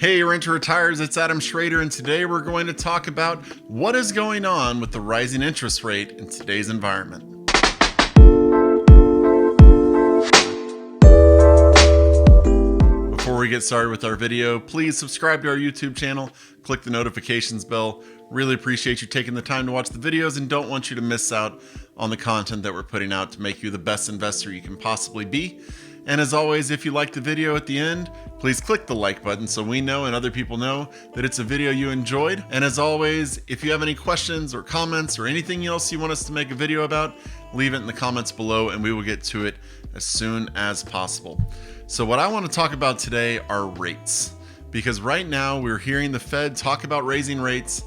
Hey Rent to Retires, it's Adam Schroeder, and today we're going to talk about what is going on with the rising interest rate in today's environment. Before we get started with our video, please subscribe to our YouTube channel, click the notifications bell. Really appreciate you taking the time to watch the videos and don't want you to miss out on the content that we're putting out to make you the best investor you can possibly be. And as always, if you like the video at the end, please click the like button so we know and other people know that it's a video you enjoyed. And as always, if you have any questions or comments or anything else you want us to make a video about, leave it in the comments below and we will get to it as soon as possible. So what I want to talk about today are rates, because right now we're hearing the Fed talk about raising rates.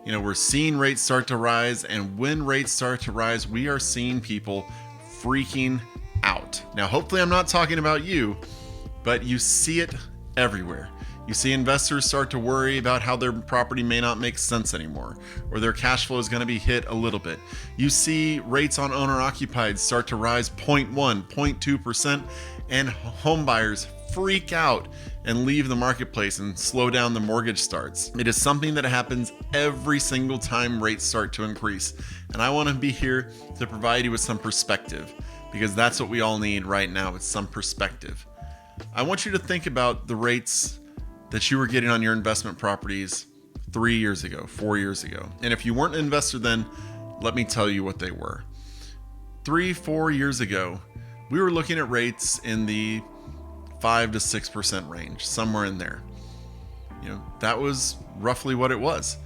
You know, we're seeing rates start to rise, and when rates start to rise, we are seeing people freaking out. Now, hopefully I'm not talking about you, but you see it everywhere. You see investors start to worry about how their property may not make sense anymore, or their cash flow is going to be hit a little bit. You see rates on owner-occupied start to rise 0.1, 0.2%, and home buyers freak out and leave the marketplace and slow down the mortgage starts. It is something that happens every single time rates start to increase. And I want to be here to provide you with some perspective, because that's what we all need right now. It's some perspective. I want you to think about the rates that you were getting on your investment properties 3 years ago, 4 years ago. And if you weren't an investor then, let me tell you what they were. 3-4 years ago, we were looking at rates in the 5 to 6% range, somewhere in there. You know, that was roughly what it was.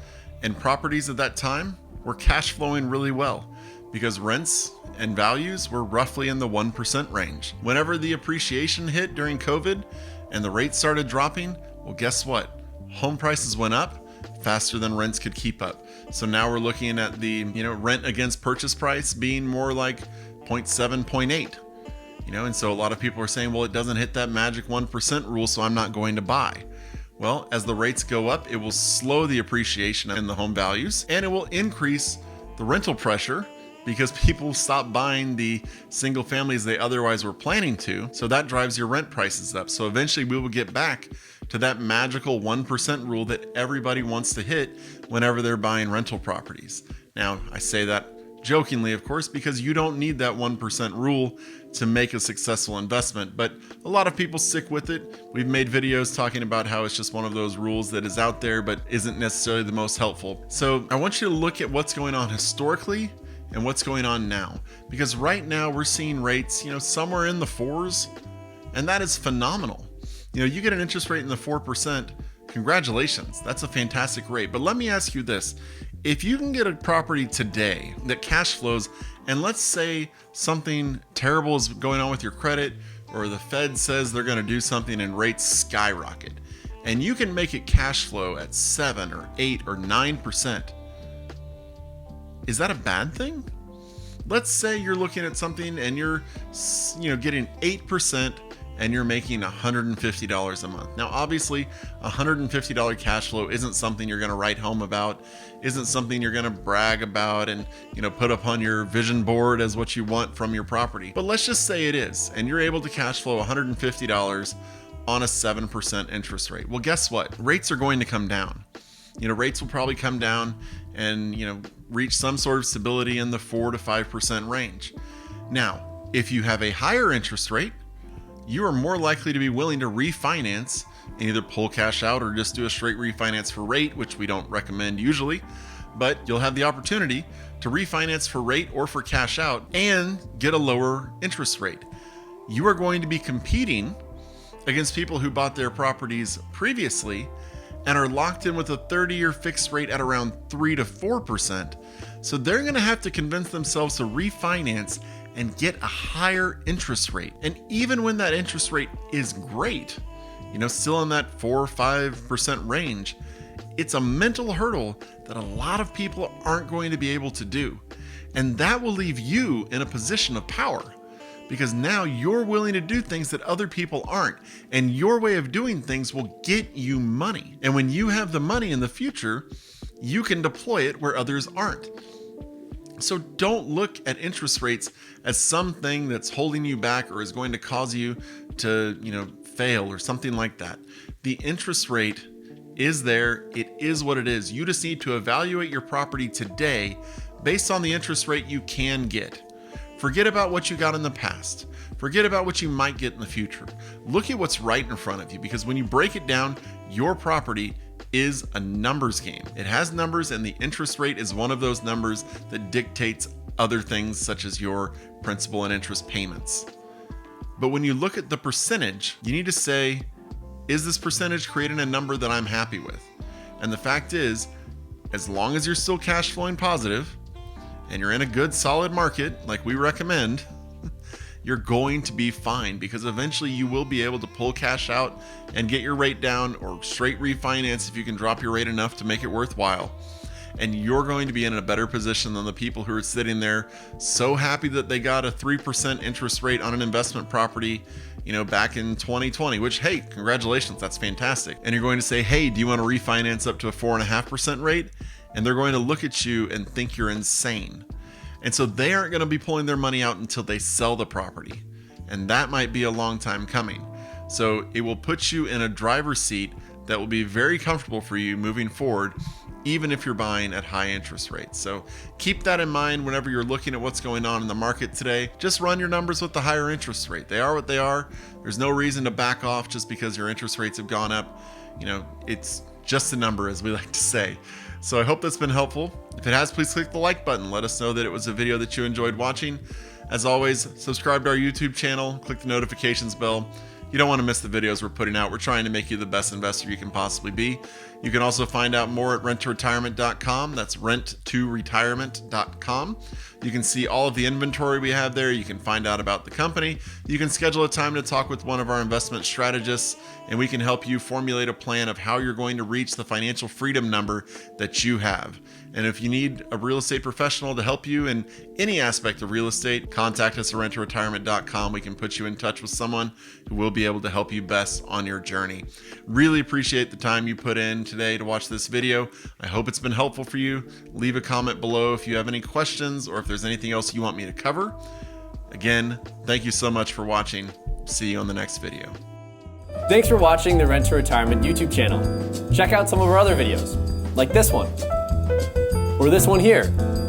And properties at that time were cash flowing really well, because rents and values were roughly in the 1% range. Whenever the appreciation hit during COVID and the rates started dropping, well, guess what? Home prices went up faster than rents could keep up. So now we're looking at the, rent against purchase price being more like 0.7, 0.8. And so a lot of people are saying, well, it doesn't hit that magic 1% rule, so I'm not going to buy. Well, as the rates go up, it will slow the appreciation in the home values, and it will increase the rental pressure, because people stop buying the single families they otherwise were planning to. So that drives your rent prices up. So eventually we will get back to that magical 1% rule that everybody wants to hit whenever they're buying rental properties. Now, I say that jokingly, of course, because you don't need that 1% rule to make a successful investment, but a lot of people stick with it. We've made videos talking about how it's just one of those rules that is out there, but isn't necessarily the most helpful. So I want you to look at what's going on historically and what's going on now, because right now we're seeing rates, somewhere in the 4s, and that is phenomenal. You get an interest rate in the 4%, congratulations, that's a fantastic rate. But let me ask you this: if you can get a property today that cash flows, and let's say something terrible is going on with your credit, or the Fed says they're going to do something and rates skyrocket, and you can make it cash flow at 7 or 8 or 9%, is that a bad thing? Let's say you're looking at something and you're, getting 8% and you're making $150 a month. Now, obviously, $150 cash flow isn't something you're going to write home about, isn't something you're going to brag about and, put up on your vision board as what you want from your property. But let's just say it is, and you're able to cash flow $150 on a 7% interest rate. Well, guess what? Rates are going to come down. Rates will probably come down and, reach some sort of stability in the 4 to 5% range. Now, if you have a higher interest rate, you are more likely to be willing to refinance and either pull cash out or just do a straight refinance for rate, which we don't recommend usually, but you'll have the opportunity to refinance for rate or for cash out and get a lower interest rate. You are going to be competing against people who bought their properties previously and are locked in with a 30-year fixed rate at around 3 to 4%. So they're going to have to convince themselves to refinance and get a higher interest rate. And even when that interest rate is great, still in that 4 or 5% range, it's a mental hurdle that a lot of people aren't going to be able to do. And that will leave you in a position of power, because now you're willing to do things that other people aren't, and your way of doing things will get you money. And when you have the money in the future, you can deploy it where others aren't. So don't look at interest rates as something that's holding you back or is going to cause you to, fail or something like that. The interest rate is there. It is what it is. You just need to evaluate your property today based on the interest rate you can get. Forget about what you got in the past. Forget about what you might get in the future. Look at what's right in front of you, because when you break it down, your property is a numbers game. It has numbers, and the interest rate is one of those numbers that dictates other things such as your principal and interest payments. But when you look at the percentage, you need to say, is this percentage creating a number that I'm happy with? And the fact is, as long as you're still cash flowing positive and you're in a good solid market like we recommend, you're going to be fine, because eventually you will be able to pull cash out and get your rate down, or straight refinance if you can drop your rate enough to make it worthwhile. And you're going to be in a better position than the people who are sitting there so happy that they got a 3% interest rate on an investment property, back in 2020, which, hey, congratulations, that's fantastic. And you're going to say, hey, do you want to refinance up to a 4.5% rate? And they're going to look at you and think you're insane. And so they aren't going to be pulling their money out until they sell the property. And that might be a long time coming. So it will put you in a driver's seat that will be very comfortable for you moving forward, even if you're buying at high interest rates. So keep that in mind whenever you're looking at what's going on in the market today. Just run your numbers with the higher interest rate. They are what they are. There's no reason to back off just because your interest rates have gone up. It's just a number, as we like to say. So I hope that's been helpful. If it has, please click the like button. Let us know that it was a video that you enjoyed watching. As always, subscribe to our YouTube channel, click the notifications bell. You don't want to miss the videos we're putting out. We're trying to make you the best investor you can possibly be. You can also find out more at rent2retirement.com. That's rent2retirement.com. You can see all of the inventory we have there. You can find out about the company. You can schedule a time to talk with one of our investment strategists, and we can help you formulate a plan of how you're going to reach the financial freedom number that you have. And if you need a real estate professional to help you in any aspect of real estate, contact us at rent2retirement.com. We can put you in touch with someone who will be able to help you best on your journey. Really appreciate the time you put in today to watch this video. I hope it's been helpful for you. Leave a comment below if you have any questions or if there's anything else you want me to cover. Again, thank you so much for watching. See you on the next video. Thanks for watching the Rent to Retirement YouTube channel. Check out some of our other videos, like this one, or this one here.